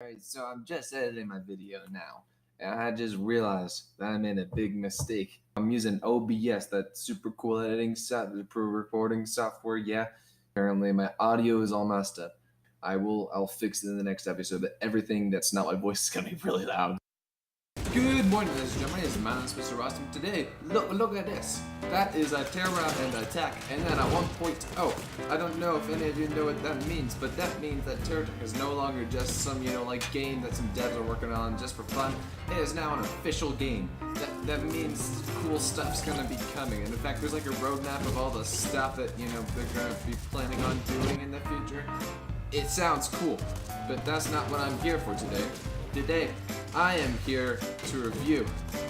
Alright, so I'm just editing my video now, and I just realized that I made a big mistake. I'm using OBS, that super cool editing recording software, yeah. Apparently my audio is all messed up. I'll fix it in the next episode, but everything that's not my voice is gonna be really loud. Good morning, ladies and gentlemen. It's my name is Mr. Ross, and today, look at this. That is a terror and attack, and then a 1.0. I don't know if any of you know what that means, but that means that Terror Attack is no longer just some, like game that some devs are working on just for fun. It is now an official game. That means cool stuff's gonna be coming, and in fact, there's like a roadmap of all the stuff that, they're gonna be planning on doing in the future. It sounds cool, but that's not what I'm here for today. Today, I am here to review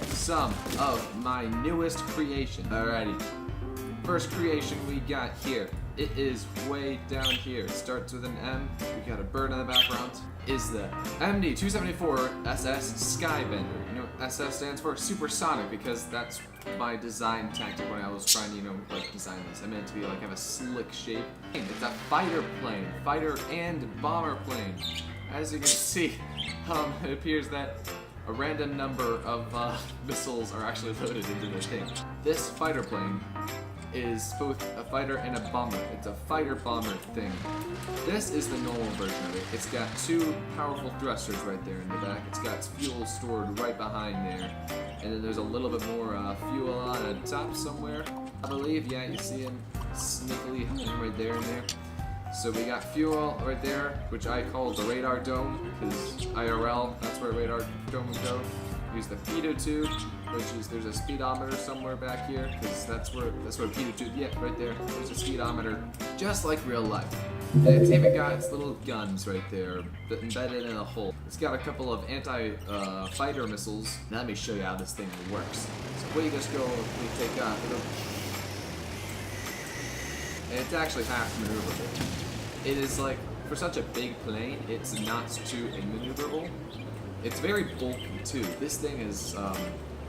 some of my newest creation. Alrighty, first creation we got here. It is way down here. It starts with an M. We got a bird in the background. Is the MD-274 SS SkyBender. You know what SS stands for? Supersonic, because that's my design tactic when I was trying to, design this. I meant to be have a slick shape. It's a fighter plane, fighter and bomber plane. As you can see, it appears that a random number of missiles are actually loaded into the thing. This fighter plane is both a fighter and a bomber. It's a fighter-bomber thing. This is the normal version of it. It's got two powerful thrusters right there in the back. It's got fuel stored right behind there. And then there's a little bit more fuel on the top somewhere. I believe, yeah, you see him sneakily right there and there. So we got fuel right there, which I call the radar dome, because IRL, that's where radar dome would go. Use the pitot tube, which is, there's a speedometer somewhere back here, because that's where pitot tube, yeah, right there. There's a speedometer, just like real life. And it's even got its little guns right there, embedded in a hole. It's got a couple of anti-fighter missiles. Now let me show you how this thing works. So we just go, we take off. And it's actually half maneuverable. It is for such a big plane, it's not too immaneuverable. It's very bulky too. This thing is,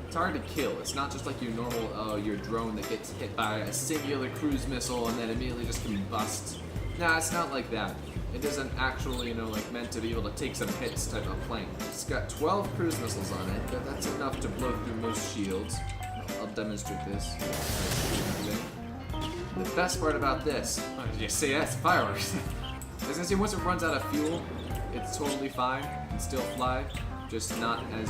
it's hard to kill. It's not just like your normal, your drone that gets hit by a singular cruise missile and then immediately just combusts. Nah, it's not like that. It isn't actually, meant to be able to take some hits type of plane. It's got 12 cruise missiles on it, but that's enough to blow through most shields. I'll demonstrate this. The best part about this, you see, that's fireworks. As you can see, once it runs out of fuel, it's totally fine and still fly, just not as,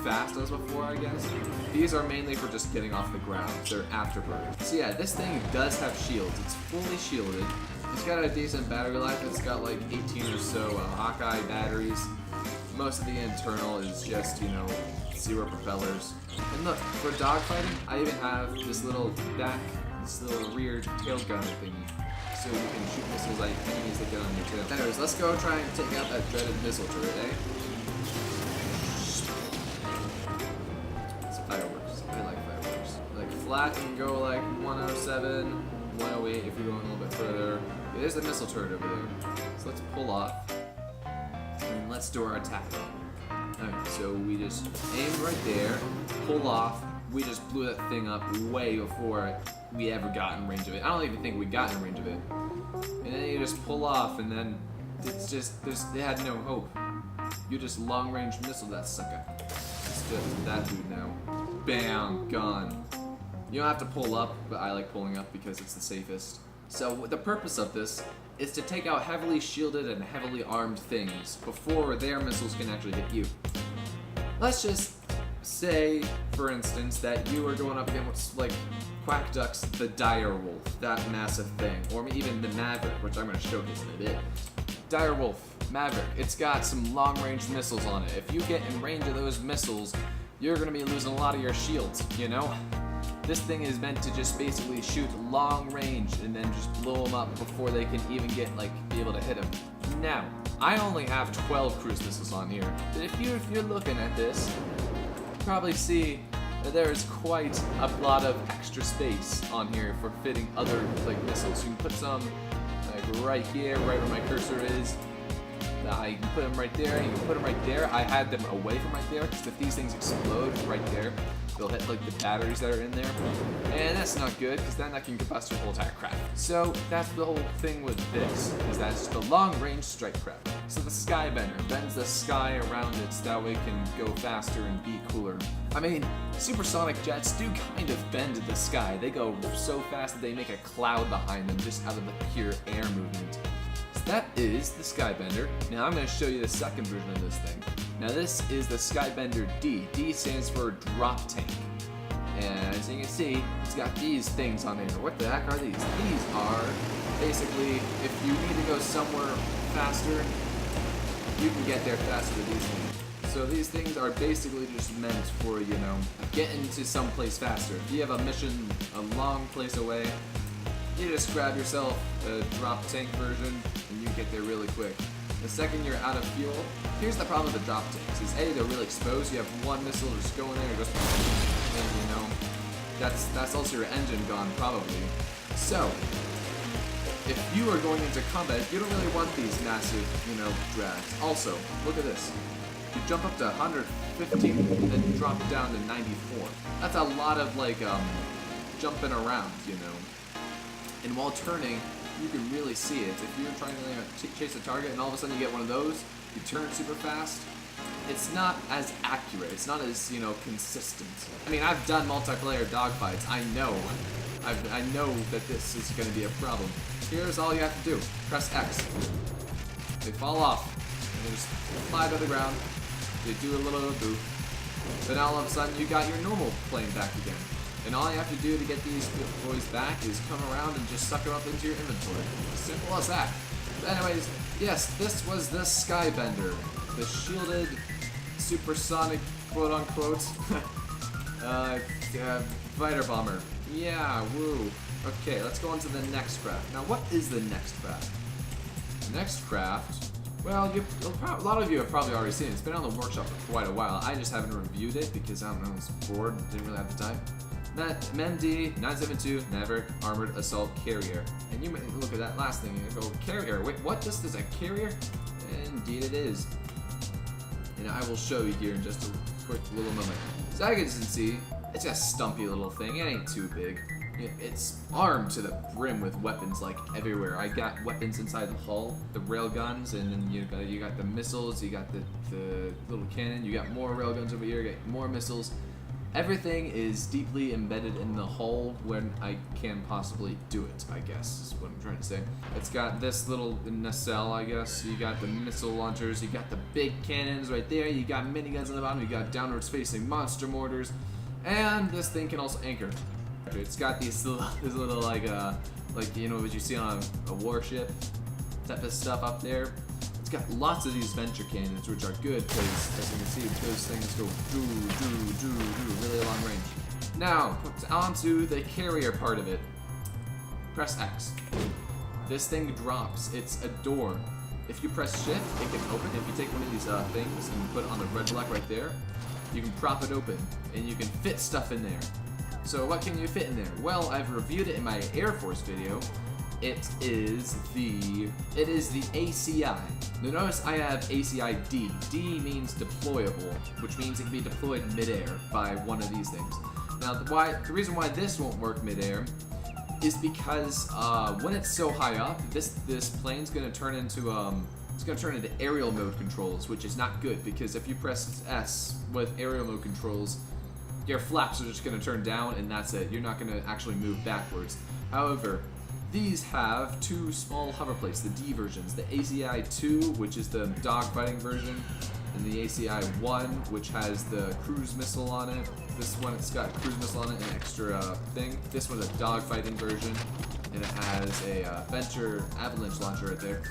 fast as before, I guess. These are mainly for just getting off the ground. They're afterburner. So yeah, this thing does have shields. It's fully shielded. It's got a decent battery life. It's got 18 or so Hawkeye batteries. Most of the internal is just, 0 propellers. And look, for dogfighting, I even have this little rear tail gunner thingy, so you can shoot missiles at enemies that get on your tail. Anyways, let's go try and take out that dreaded missile turret, eh? It's fireworks. I like fireworks. Flat, you can go 107, 108 if you're going a little bit further. There's the missile turret over there. So let's pull off, and let's do our attack. Alright, so we just aim right there, pull off. We just blew that thing up way before we ever got in range of it. I don't even think we got in range of it. And then you just pull off, and then it's just, they had no hope. You just long-range missile that sucker. It's just that dude now. Bam, gone. You don't have to pull up, but I like pulling up because it's the safest. So the purpose of this is to take out heavily shielded and heavily armed things before their missiles can actually hit you. Let's just say, for instance, that you are going up against Quack Duck's the Dire Wolf, that massive thing, or even the Maverich, which I'm going to showcase in a bit. Dire Wolf, Maverich, it's got some long-range missiles on it. If you get in range of those missiles, you're going to be losing a lot of your shields, This thing is meant to just basically shoot long range and then just blow them up before they can even get, be able to hit them. Now, I only have 12 cruise missiles on here, but if you're looking at this, you probably see that there is quite a lot of extra space on here for fitting other, missiles. You can put some, right here, right where my cursor is. You can put them right there, you can put them right there. I had them away from right there, because if these things explode right there, They'll hit like the batteries that are in there, and that's not good because then that can combust your whole entire craft. So that's the whole thing with this, is that it's the long-range strike craft. So the SkyBender bends the sky around it so that way it can go faster and be cooler. I mean, supersonic jets do kind of bend the sky. They go so fast that they make a cloud behind them just out of the pure air movement. So that is the SkyBender. Now I'm going to show you the second version of this thing. Now this is the SkyBender D. D stands for drop tank. And as you can see, it's got these things on it. What the heck are these? These are basically, if you need to go somewhere faster, you can get there faster with these things. So these things are basically just meant for, you know, getting to someplace faster. If you have a mission a long place away, you just grab yourself a drop tank version and you get there really quick. The second you're out of fuel, here's the problem with the drop tanks, is A, they're really exposed, you have one missile just go in there and just, and you know, that's also your engine gone probably. So, if you are going into combat, you don't really want these massive, you know, drags. Also, look at this. You jump up to 115 and then drop down to 94. That's a lot of like, jumping around, you know. And while turning, you can really see it. If you're trying to chase a target and all of a sudden you get one of those, you turn super fast, it's not as accurate. It's not as, you know, consistent. I mean, I've done multiplayer dogfights. I know that this is going to be a problem. Here's all you have to do. Press X. They fall off. And they just fly to the ground. They do a little goof. So now all of a sudden you got your normal plane back again. And all you have to do to get these boys back is come around and just suck them up into your inventory. Simple as that. But anyways, yes, this was the SkyBender. The shielded, supersonic, quote-unquote, fighter bomber. Yeah, woo. Okay, let's go on to the next craft. Now, what is the next craft? The next craft, well, a lot of you have probably already seen it. It's been on the workshop for quite a while. I just haven't reviewed it because, I don't know, I was bored, didn't really have the time. MD 972 Maverich Armored Assault Carrier. And you might look at that last thing and go, carrier? Wait, what? This is a carrier? Indeed it is. And I will show you here in just a quick little moment. So as you can see, it's a stumpy little thing. It ain't too big. It's armed to the brim with weapons like everywhere. I got weapons inside the hull, the railguns, and then you got the missiles, you got the little cannon, you got more railguns over here, you got more missiles. Everything is deeply embedded in the hull when I can possibly do it, I guess, is what I'm trying to say. It's got this little nacelle, I guess. You got the missile launchers, you got the big cannons right there, you got miniguns on the bottom, you got downwards facing monster mortars, and this thing can also anchor. It's got these little like you know what you see on a warship type of stuff up there. It's got lots of these venture cannons, which are good because, as you can see, those things go really long range. Now, onto the carrier part of it. Press X. This thing drops. It's a door. If you press Shift, it can open. If you take one of these things and put it on the red block right there, you can prop it open, and you can fit stuff in there. So what can you fit in there? Well, I've reviewed it in my Air Force video. It is the ACI. Now notice I have ACI D. D means deployable, which means it can be deployed midair by one of these things. Now the reason why this won't work midair is because when it's so high up, this plane's gonna turn into aerial mode controls, which is not good because if you press S with aerial mode controls, your flaps are just gonna turn down and that's it. You're not gonna actually move backwards. However, these have two small hover plates, the D versions, the ACI-2, which is the dogfighting version, and the ACI-1, which has the cruise missile on it. This one, it's got a cruise missile on it and an extra thing. This one's a dogfighting version, and it has a Venture avalanche launcher right there.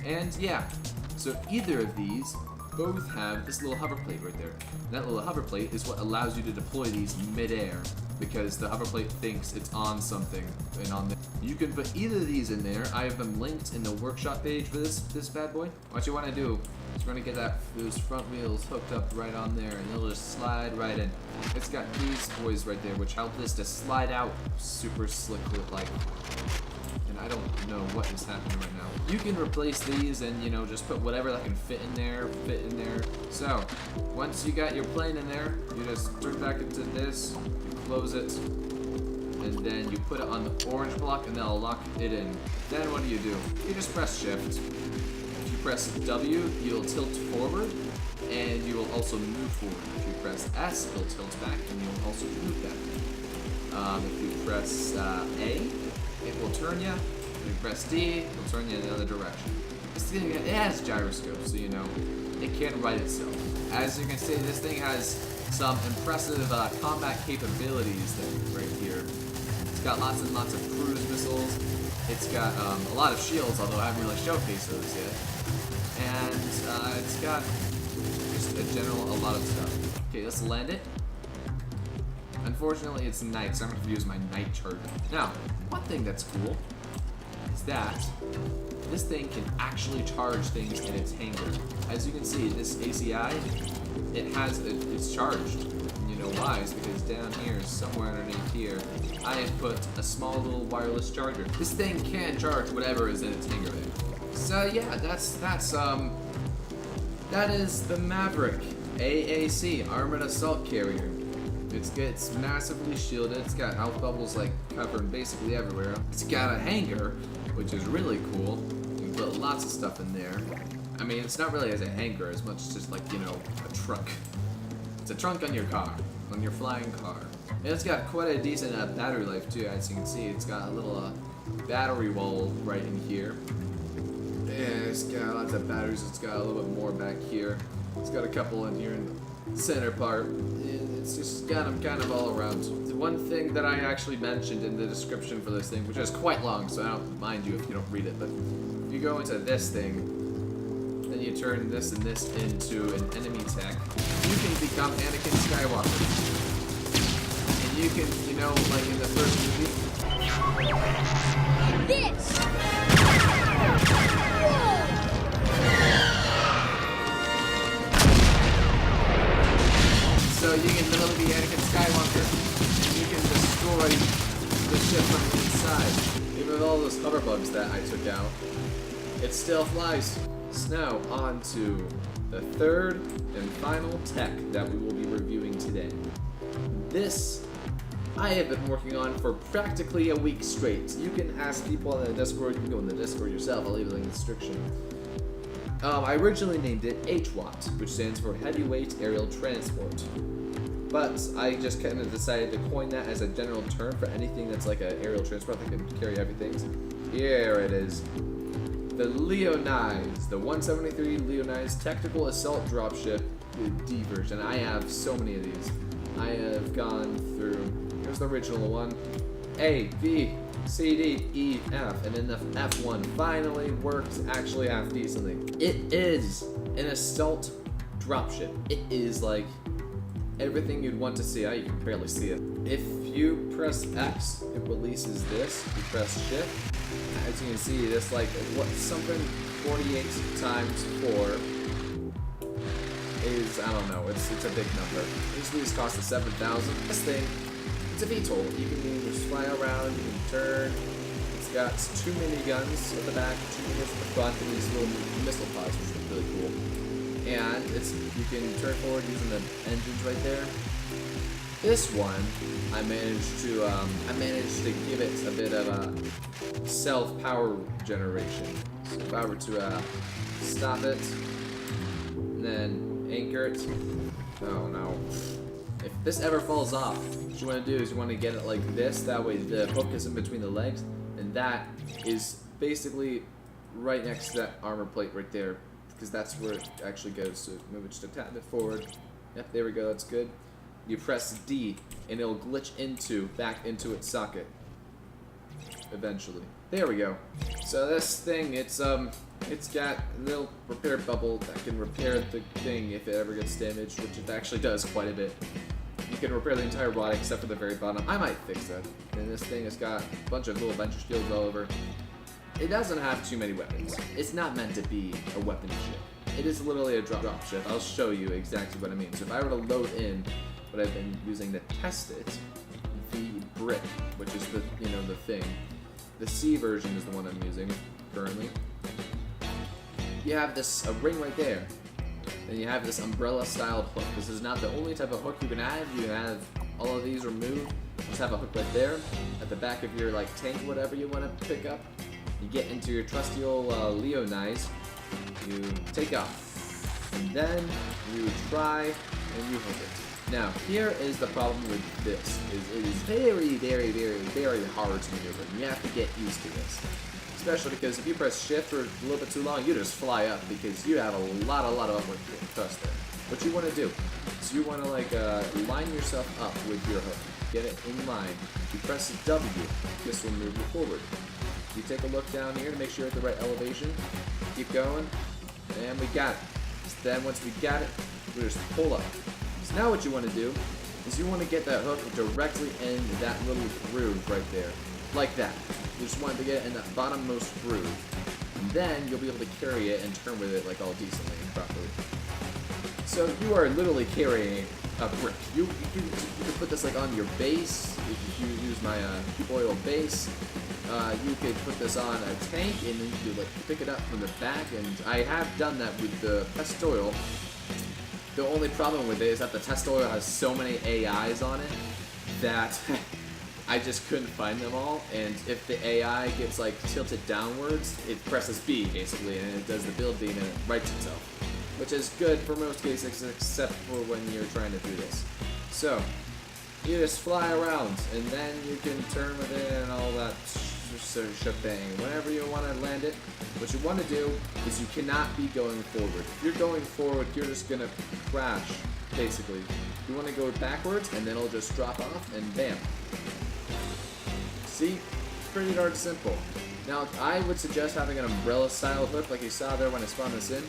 And yeah, so either of these both have this little hover plate right there. And that little hover plate is what allows you to deploy these mid-air, because the hover plate thinks it's on something and on there. You can put either of these in there. I have them linked in the workshop page for this bad boy. What you want to do is you want to get those front wheels hooked up right on there, and they'll just slide right in. It's got these boys right there, which help this to slide out super slick like. And I don't know what is happening right now. You can replace these and, you know, just put whatever that can fit in there, So, once you got your plane in there, you just turn back into this, you close it, and then you put it on the orange block and that'll lock it in. Then what do? You just press shift. If you press W, you'll tilt forward, and you will also move forward. If you press S, it'll tilt back, and you'll also move back. If you press A, it will turn you. If you press D, it'll turn you in the other direction. This thing, it has gyroscopes, so you know, it can right itself. As you can see, this thing has some impressive combat capabilities right here. It's got lots and lots of cruise missiles. It's got a lot of shields, although I haven't really showcased those yet. And it's got just a lot of stuff. Okay, let's land it. Unfortunately, it's night, so I'm going to use my night charger. Now, one thing that's cool is that this thing can actually charge things in its hangar. As you can see, this ACI, it's charged. And you know why? It's because down here, somewhere underneath here, I have put a small little wireless charger. This thing can charge whatever is in its hangar there. So yeah, that is the Maverich AAC, Armored Assault Carrier. It's massively shielded. It's got health bubbles like covered basically everywhere. It's got a hangar, which is really cool. You can put lots of stuff in there. I mean, it's not really as a hangar as much as just like, you know, a trunk. It's a trunk on your car, on your flying car. And it's got quite a decent battery life too, as you can see. It's got a little battery wall right in here. Yeah, it's got lots of batteries. It's got a little bit more back here. It's got a couple in here in the center part. It's just got them kind of all around. The one thing that I actually mentioned in the description for this thing, which is quite long, so I don't mind you if you don't read it, but if you go into this thing, then you turn this and this into an enemy tech, you can become Anakin Skywalker. And you can, you know, like in the first movie, this! So you can literally be Anakin Skywalker, and you can destroy the ship from the inside. Even with all those hover bugs that I took out, it still flies. So now on to the third and final tech that we will be reviewing today. This I have been working on for practically a week straight. You can ask people on the Discord, you can go in the Discord yourself, I'll leave a link in the description. I originally named it HWAT, which stands for Heavyweight Aerial Transport. But I just kind of decided to coin that as a general term for anything that's like an aerial transport that can carry everything. Here it is. The Leoneis, the 173 Leoneis Tactical Assault Dropship D version. I have so many of these. I have gone through, here's the original one, A, B, C, D, E, F, and then the F1 finally worked actually half decently. It is an assault dropship. It is like everything you'd want to see. You can barely see it. If you press X, it releases this. You press shift. As you can see, this like something 48 times 4 is, I don't know, it's a big number. Usually this costs 7,000. This thing, it's a VTOL. You can just fly around, you can turn. It's got 2 miniguns at the back, 2 miniguns at the front, and these little missile pods, which is really cool. And you can turn forward using the engines right there. This one, I managed to give it a bit of a self-power generation. So if I were to stop it, and then anchor it, oh no. If this ever falls off, what you want to do is you want to get it like this, that way the hook is in between the legs, and that is basically right next to that armor plate right there, because that's where it actually goes. So move it just a tad bit forward. Yep, there we go, that's good. You press D, and it'll glitch back into its socket. Eventually. There we go. So this thing, it's got a little repair bubble that can repair the thing if it ever gets damaged, which it actually does quite a bit. You can repair the entire rod except for the very bottom. I might fix that. And this thing has got a bunch of little venture shields all over. It doesn't have too many weapons. It's not meant to be a weapon ship. It is literally a drop ship. I'll show you exactly what I mean. So if I were to load in what I've been using to test it, the brick, which is the thing, The C version is the one I'm using currently. You have this ring right there. Then you have this umbrella-styled hook. This is not the only type of hook you can have. You can have all of these removed. Just have a hook right there at the back of your like tank, whatever you want to pick up. You get into your trusty old Leoneis. You take off, and then you try and you hook it. Now here is the problem with this: it is very, very, very, very hard to maneuver. And you have to get used to this. Especially because if you press shift for a little bit too long, you just fly up because you have a lot of upward thrust there. What you want to do is you want to like line yourself up with your hook. Get it in line. You press W. This will move you forward. You take a look down here to make sure you're at the right elevation. Keep going. And we got it. So then once we got it, we just pull up. So now what you want to do is you want to get that hook directly in that little groove right there. Like that. You just want to get it in that bottommost groove. And then you'll be able to carry it and turn with it like all decently and properly. So you are literally carrying a brick. You can put this like on your base. If you use my oil base, you could put this on a tank and then you could like pick it up from the back. And I have done that with the test oil. The only problem with it is that the test oil has so many AIs on it that I just couldn't find them all, and if the AI gets like tilted downwards, it presses B basically, and it does the build beam and it rights itself, which is good for most cases except for when you're trying to do this. So you just fly around, and then you can turn with it and all that sort of shebang. Whenever you want to land it, what you want to do is you cannot be going forward. If you're going forward, you're just gonna crash basically. You want to go backwards, and then it'll just drop off, and bam. See? Pretty darn simple. Now, I would suggest having an umbrella-style hook like you saw there when I spawned this in,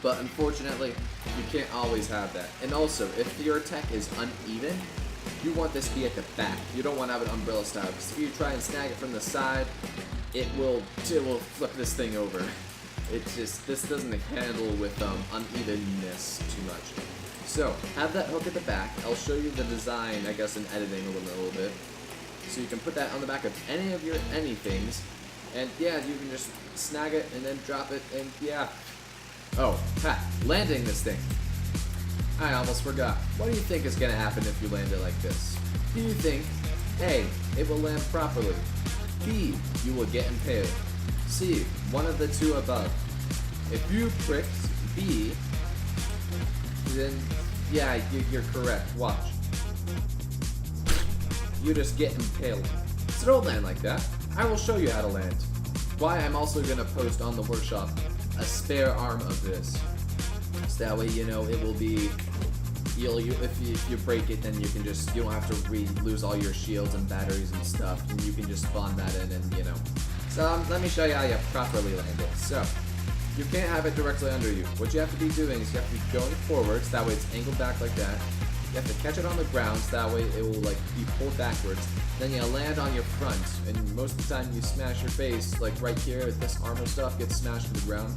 but unfortunately, you can't always have that. And also, if your tech is uneven, you want this to be at the back. You don't want to have an umbrella-style, because if you try and snag it from the side, it will flip this thing over. It's just, this doesn't handle with unevenness too much. So, have that hook at the back. I'll show you the design, I guess, in editing a little bit. So you can put that on the back of any of your anythings, and yeah, you can just snag it and then drop it, and yeah. Oh, landing this thing. I almost forgot. What do you think is gonna happen if you land it like this? Do you think, A, it will land properly? B, you will get impaled? C, one of the two above? If you pricked B, then yeah, you're correct. Watch. You just get impaled. So don't land like that. I will show you how to land. Why I'm also gonna post on the workshop a spare arm of this. So that way, you know, it will be, if you break it, then you can just, you don't have to lose all your shields and batteries and stuff, and you can just spawn that in and, you know. So let me show you how you properly land it. So, you can't have it directly under you. What you have to be doing is you have to be going forwards, that way it's angled back like that. You have to catch it on the ground, so that way it will like be pulled backwards. Then you land on your front, and most of the time you smash your face, like right here, this armor stuff gets smashed to the ground.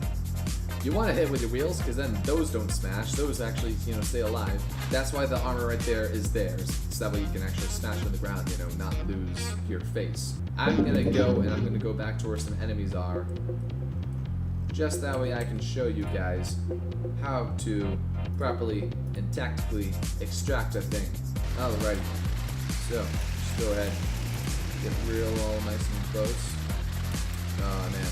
You want to hit with your wheels, because then those don't smash, those actually, you know, stay alive. That's why the armor right there is theirs, so that way you can actually smash on the ground, you know, not lose your face. I'm gonna go, and I'm gonna go back to where some enemies are. Just that way I can show you guys how to properly and tactically extract a thing. Alrighty, so just go ahead, get real all nice and close. Oh man,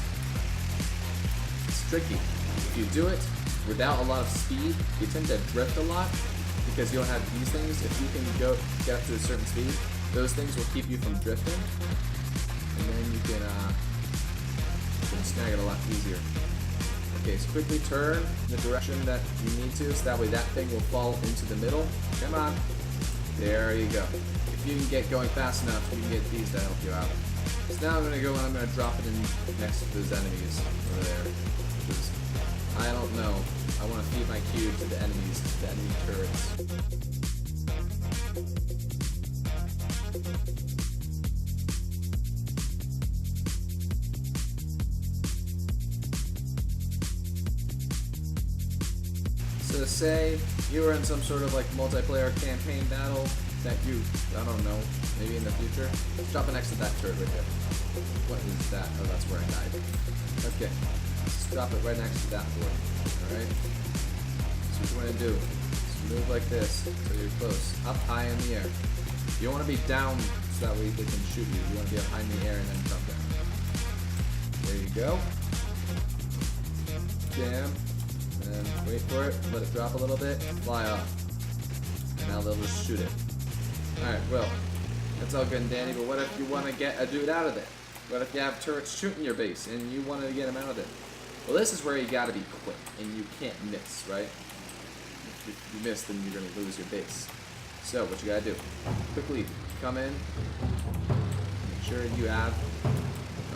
it's tricky. If you do it without a lot of speed, you tend to drift a lot because you don't have these things. If you can get up to a certain speed, those things will keep you from drifting, and then you can snag it a lot easier. Okay, so quickly turn in the direction that you need to, so that way that thing will fall into the middle. Come on. There you go. If you can get going fast enough, you can get these to help you out. So now I'm going to go and I'm going to drop it in next to those enemies over there. Because, I don't know. I want to feed my cube to the enemies, to the enemy turrets. So say you were in some sort of like multiplayer campaign battle that you, I don't know, maybe in the future, drop it next to that turret right there. What is that? Oh, that's where I died. Okay. Just drop it right next to that board. Alright? So what you want to do is move like this so you're close. Up high in the air. You don't want to be down so that way they can shoot you. You want to be up high in the air and then drop down. There you go. Jam. And wait for it. Let it drop a little bit. Fly off. And now they'll just shoot it. Alright, well, that's all good and dandy, but what if you want to get a dude out of there? What if you have turrets shooting your base and you want to get him out of there? Well, this is where you gotta be quick and you can't miss, right? If you miss, then you're gonna lose your base. So, what you gotta do? Quickly come in. Make sure you have.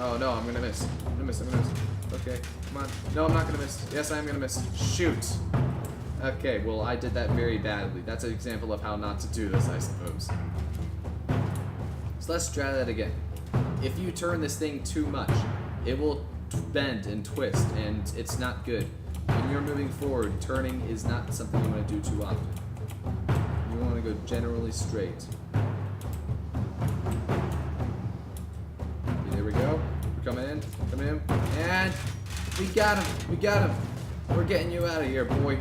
Oh no, I'm gonna miss. I'm gonna miss. Okay, come on. No, I'm not gonna miss. Yes, I am gonna miss. Shoot! Okay, well, I did that very badly. That's an example of how not to do this, I suppose. So let's try that again. If you turn this thing too much, it will bend and twist, and it's not good. When you're moving forward, turning is not something you want to do too often. You want to go generally straight. Okay, there we go. We're coming in, and we got him. We're getting you out of here, boy.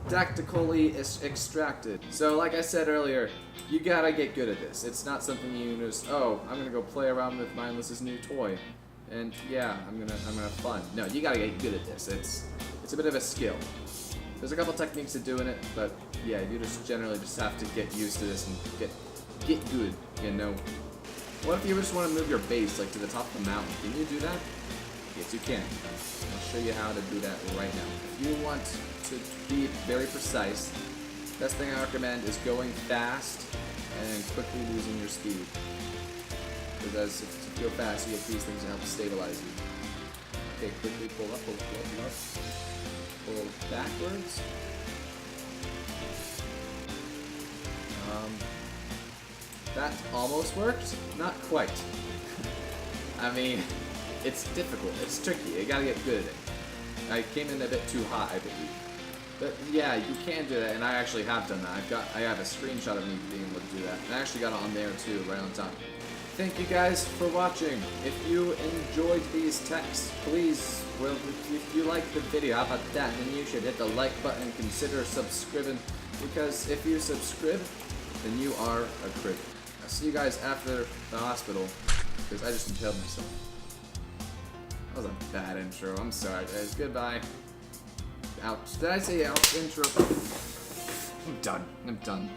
Tactically extracted. So like I said earlier, you gotta get good at this. It's not something you just, oh, I'm gonna go play around with Mindless's new toy. And yeah, I'm gonna have fun. No, you gotta get good at this. It's a bit of a skill. There's a couple techniques to doing it, but yeah, you just generally just have to get used to this and get good, you know. What if you just want to move your base like to the top of the mountain? Can you do that? Yes, you can. I'll show you how to do that right now. If you want to be very precise, best thing I recommend is going fast and quickly losing your speed. Because if you go fast, you get these things to help stabilize you. Okay, quickly pull up. Pull backwards. That almost worked. Not quite. I mean, it's difficult. It's tricky. You gotta get good at it. I came in a bit too hot, I believe. But yeah, you can do that, and I actually have done that. I have a screenshot of me being able to do that. And I actually got it on there too, right on top. Thank you guys for watching. If you enjoyed these texts, please, well, if you liked the video, how about that? Then you should hit the like button and consider subscribing, because if you subscribe, then you are a critic. I'll see you guys after the hospital, because I just impaled myself. That was a bad intro. I'm sorry, guys. Goodbye. Out. Did I say out intro? I'm done.